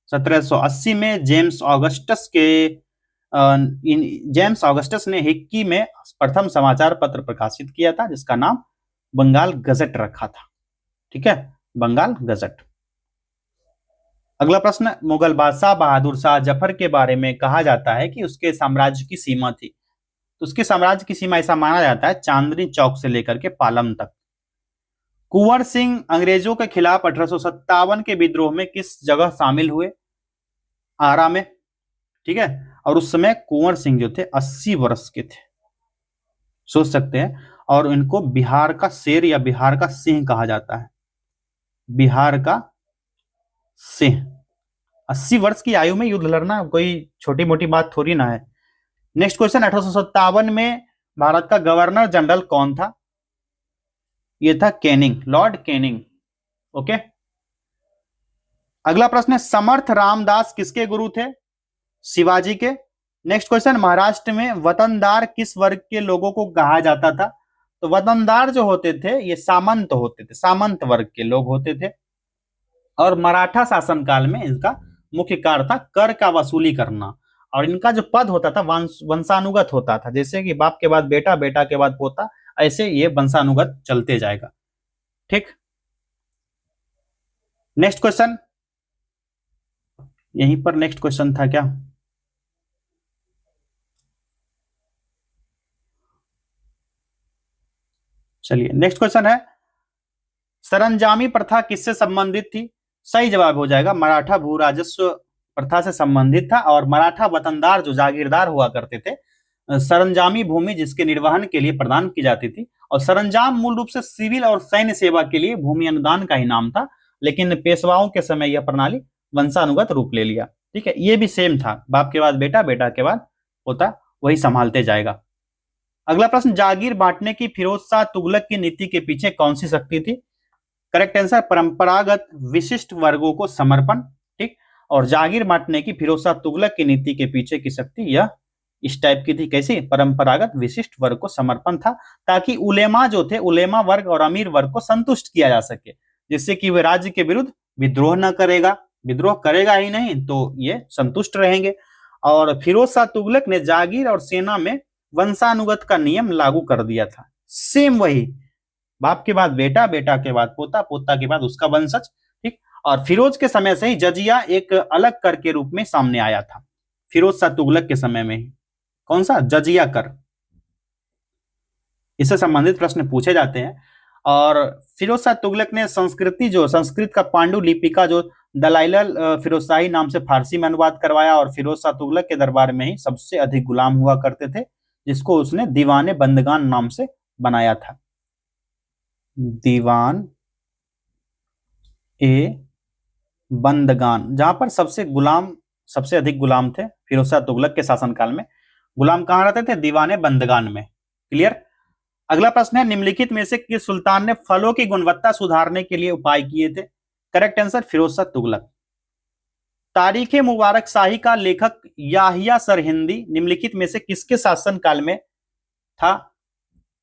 1780 में जेम्स ऑगस्टस ने हिक्की में प्रथम समाचार पत्र प्रकाशित किया था, जिसका नाम बंगाल गजट रखा था, ठीक है, बंगाल गजट। अगला प्रश्न, मुगल बादशाह बहादुर शाह जफर के बारे में कहा जाता है कि उसके साम्राज्य की सीमा थी। तो उसके साम्राज्य की सीमा ऐसा माना जाता है चांदनी चौक से लेकर के पालम तक। कुंवर सिंह अंग्रेजों के खिलाफ 1857 के विद्रोह में किस जगह शामिल हुए, आरा में, ठीक है। और उस समय कुंवर सिंह जो थे 80 वर्ष के थे, सोच सकते हैं। और इनको बिहार का शेर या बिहार का सिंह कहा जाता है, बिहार का सिंह। 80 वर्ष की आयु में युद्ध लड़ना कोई छोटी मोटी बात थोड़ी ना है। नेक्स्ट क्वेश्चन, 1857 में भारत का गवर्नर जनरल कौन था? ये था कैनिंग, लॉर्ड कैनिंग। ओके। अगला प्रश्न है, समर्थ रामदास किसके गुरु थे? शिवाजी के। नेक्स्ट क्वेश्चन, महाराष्ट्र में वतनदार किस वर्ग के लोगों को कहा जाता था? तो वतनदार जो होते थे ये सामंत होते थे, सामंत वर्ग के लोग होते थे। और मराठा शासनकाल में इनका मुख्य कार्य था कर का वसूली करना, और इनका जो पद होता था वंशानुगत होता था, जैसे कि बाप के बाद बेटा, बेटा के बाद पोता, ऐसे ये वंशानुगत चलते जाएगा। ठीक। नेक्स्ट क्वेश्चन, यहीं पर नेक्स्ट क्वेश्चन था क्या? चलिए नेक्स्ट क्वेश्चन है, सरंजामी प्रथा किससे संबंधित थी? सही जवाब हो जाएगा मराठा भू राजस्व प्रथा से संबंधित था। और मराठा वतनदार जो जागीरदार हुआ करते थे, सरंजामी भूमि जिसके निर्वहन के लिए प्रदान की जाती थी। और सरंजाम मूल रूप से सिविल और सैन्य सेवा के लिए भूमि अनुदान का ही नाम था, लेकिन पेशवाओं के समय यह प्रणाली वंशानुगत रूप ले लिया। ठीक है, ये भी सेम था, बाप के बाद बेटा, बेटा के बाद पोता, वही संभालते जाएगा। अगला प्रश्न, जागीर बांटने की फिरोज शाह तुगलक की नीति के पीछे कौन सी शक्ति थी? करेक्ट आंसर, परंपरागत विशिष्ट वर्गों को समर्पण। ठीक। और जागीर बांटने की फिरोज शाह तुगलक की नीति के पीछे की शक्ति यह इस टाइप की थी, कैसी? परंपरागत विशिष्ट वर्ग को समर्पण था, ताकि उलेमा जो थे, उलेमा वर्ग और अमीर वर्ग को संतुष्ट किया जा सके, जिससे कि वे राज्य के विरुद्ध विद्रोह न करेगा, विद्रोह करेगा ही नहीं तो ये संतुष्ट रहेंगे। और फिरोज शाह तुगलक ने जागीर और सेना में वंशानुगत का नियम लागू कर दिया था, सेम वही, बाप के बाद बेटा, बेटा के बाद पोता, पोता के बाद उसका वंशज। ठीक। और फिरोज के समय से ही जजिया एक अलग कर के रूप में सामने आया था, फिरोज शाह तुगलक के समय में ही। कौन सा? जजिया कर। इससे संबंधित प्रश्न पूछे जाते हैं। और फिरोज शाह तुगलक ने संस्कृत का पांडुलिपि का जो दलाइल फिरोजशाही नाम से फारसी में अनुवाद करवाया, और फिरोज शाह तुगलक के दरबार में ही सबसे अधिक गुलाम हुआ करते थे, जिसको उसने दीवाने बंदगान नाम से बनाया था। दीवान ए बंदगान, जहां पर सबसे अधिक गुलाम थे फिरोज शाह तुगलक के शासनकाल में। गुलाम कहां रहते थे? दीवाने बंदगान में। क्लियर। अगला प्रश्न है, निम्नलिखित में से किस सुल्तान ने फलों की गुणवत्ता सुधारने के लिए उपाय किए थे? Correct answer, Firoz Shah Tughlaq. तारीख मुबारक शाही का लेखक याहिया सरहिंदी निम्नलिखित में से किसके शासनकाल में था?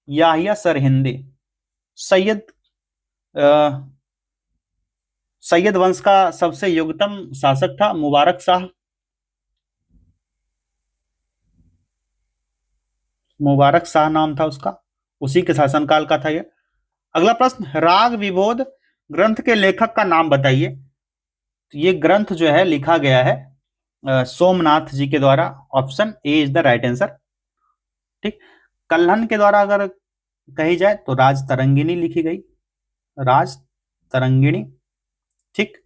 याहिया सरहिंदी सैयद वंश का सबसे योग्यतम शासक था, मुबारक शाह। मुबारक शाह नाम था उसका, उसी के शासनकाल का था यह। अगला प्रश्न, राग विबोध ग्रंथ के लेखक का नाम बताइए। तो ये ग्रंथ जो है लिखा गया है सोमनाथ जी के द्वारा। Option A is the right answer. ठीक। कल्हन के द्वारा अगर कही जाए तो राज तरंगिणी लिखी गई, राज तरंगिणी। ठीक।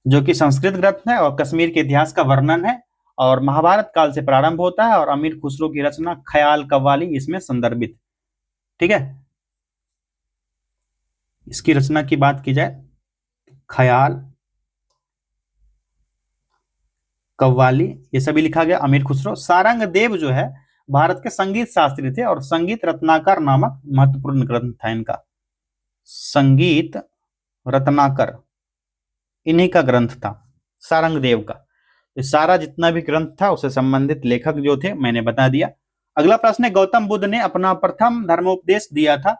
जो कि संस्कृत ग्रंथ है और कश्मीर के इतिहास का वर्णन है, और महाभारत काल से प्रारंभ होता है, और अमीर खुसरो की रचना ख्याल कव्वाली इसमें संदर्भित। ठीक है, इसकी रचना की बात की जाए, ख्याल कव्वाली ये सभी लिखा गया अमीर खुसरो। सारंग देव जो है भारत के संगीत शास्त्री थे, और संगीत रत्नाकर नामक महत्वपूर्ण ग्रंथ था इनका। संगीत रत्नाकर इन्हीं का ग्रंथ था, सारंग देव का। तो सारा जितना भी ग्रंथ था उससे संबंधित लेखक जो थे मैंने बता दिया। अगला प्रश्न है, गौतम बुद्ध ने अपना प्रथम धर्मोपदेश दिया था,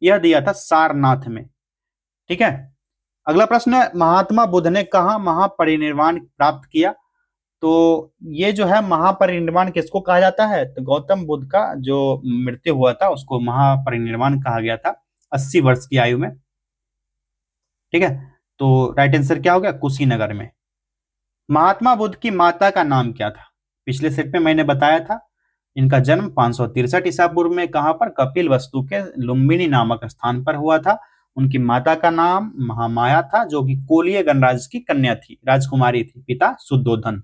यह दिया था सारनाथ में। ठीक है। अगला प्रश्न है, महात्मा बुद्ध ने कहा महापरिनिर्वाण प्राप्त किया? तो ये जो है महापरिनिर्वाण किसको कहा जाता है? तो गौतम बुद्ध का जो मृत्यु हुआ था उसको महापरिनिर्वाण कहा गया था 80 वर्ष की आयु में। ठीक है, तो राइट आंसर क्या हो गया? कुशीनगर में। महात्मा बुद्ध की माता का नाम क्या था? पिछले सेट में मैंने बताया था, इनका जन्म 563 ईसा पूर्व में कहां पर? कपिल वस्तु के लुम्बिनी नामक स्थान पर हुआ था। उनकी माता का नाम महामाया था, जो कि कोलिय गणराज की कन्या थी, राजकुमारी थी। पिता शुद्धोधन।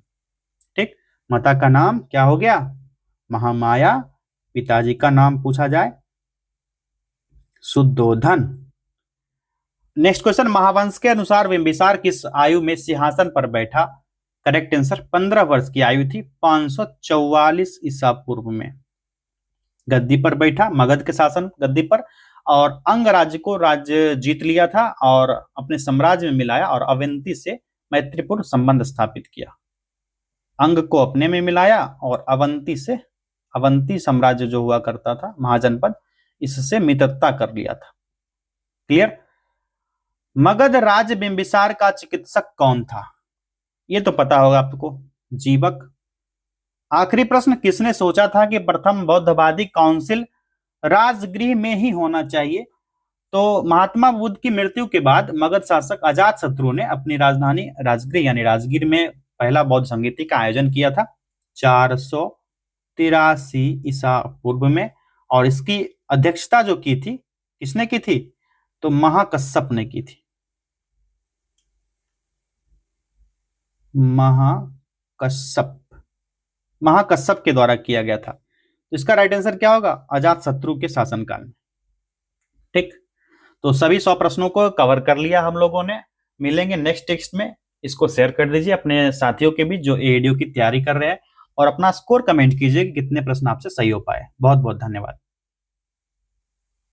ठीक, माता का नाम क्या हो गया? महामाया। पिताजी का नाम पूछा जाए, शुद्धोधन। नेक्स्ट क्वेश्चन, महावंश के अनुसार बिंबिसार किस आयु में सिंहासन पर बैठा? करेक्ट आंसर 15 वर्ष की आयु थी, 544 ईसा पूर्व में गद्दी पर बैठा, मगध के शासन गद्दी पर, और अंग राज्य को राज्य जीत लिया था और अपने साम्राज्य में मिलाया और अवंती से मैत्रीपूर्ण संबंध स्थापित किया। अंग को अपने में मिलाया और अवंती साम्राज्य जो हुआ करता था महाजनपद, इससे मित्रता कर लिया था। क्लियर? मगध राज्य बिंबिसार का चिकित्सक कौन था? ये तो पता होगा आपको, जीवक। आखिरी प्रश्न, किसने सोचा था कि प्रथम बौद्धवादी काउंसिल राजगृह में ही होना चाहिए? तो महात्मा बुद्ध की मृत्यु के बाद मगध शासक अजातशत्रु ने अपनी राजधानी राजगृह यानी राजगीर में पहला बौद्ध संगीति का आयोजन किया था 483 ईसा पूर्व में, और इसकी अध्यक्षता जो की थी, किसने की थी? तो महाकश्यप ने की थी। महाकश्यप के द्वारा किया गया था। तो इसका राइट आंसर क्या होगा? अजातशत्रु के शासनकाल में। ठीक, तो सभी 100 प्रश्नों को कवर कर लिया हम लोगों ने। मिलेंगे नेक्स्ट टेक्स्ट में। इसको शेयर कर दीजिए अपने साथियों के बीच जो एडीओ की तैयारी कर रहे हैं, और अपना स्कोर कमेंट कीजिए कि कितने प्रश्न आपसे सही हो पाए। बहुत बहुत धन्यवाद।